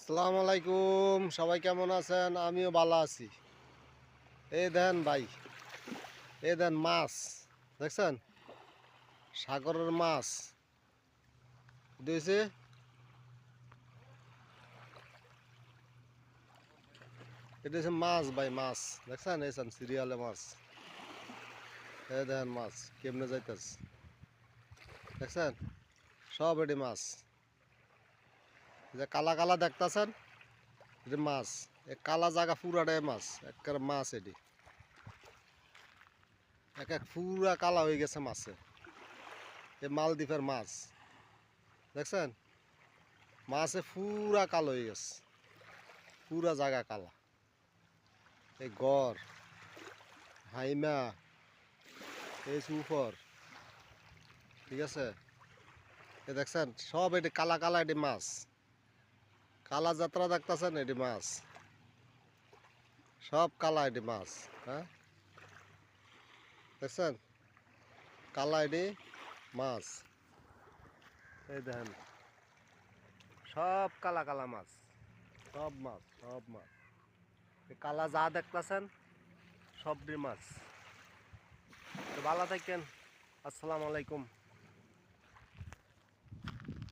আসসালামু আলাইকুম, সবাই কেমন আছেন? আমিও ভালো আছি। এই দেন ভাই, এই দেন মাছ দেখছেন, সাগরের মাছ দিয়েছে। এটা হচ্ছে মাছ ভাই, মাছ দেখছেন, এইসব সিরিয়ালে মাছ। এই দেন মাছ কেমনে যাইতেছে দেখছেন, সব এটি মাছ। এই যে কালা কালা দেখতেছেন, এটি মাছ। এই কালা জায়গা পুরাটাই মাছ, একের মাছ। এটি এক এক পুরা কালা হয়ে গেছে মাছে। এই মালদ্বীপের মাছ দেখছেন, মাছে পুরা কালো হয়ে গেছে, পুরা জায়গা কালা। এই গড়, হাইমা, এই সুফর, ঠিক আছে। এ দেখছেন সব এটি কালা কালা, এটি মাছ। কালা যাত্রা দেখতেছেন, এটি মাছ, সব কালা এটি মাছ। হ্যাঁ দেখছেন, কালা এটি মাছ। এই দেখেন সব কালা কালা মাছ, সব মাছ, সব মাছ। এই কালা যা দেখতেছেন সবটি মাছ। তো ভালো থাকেন। আসসালামু আলাইকুম।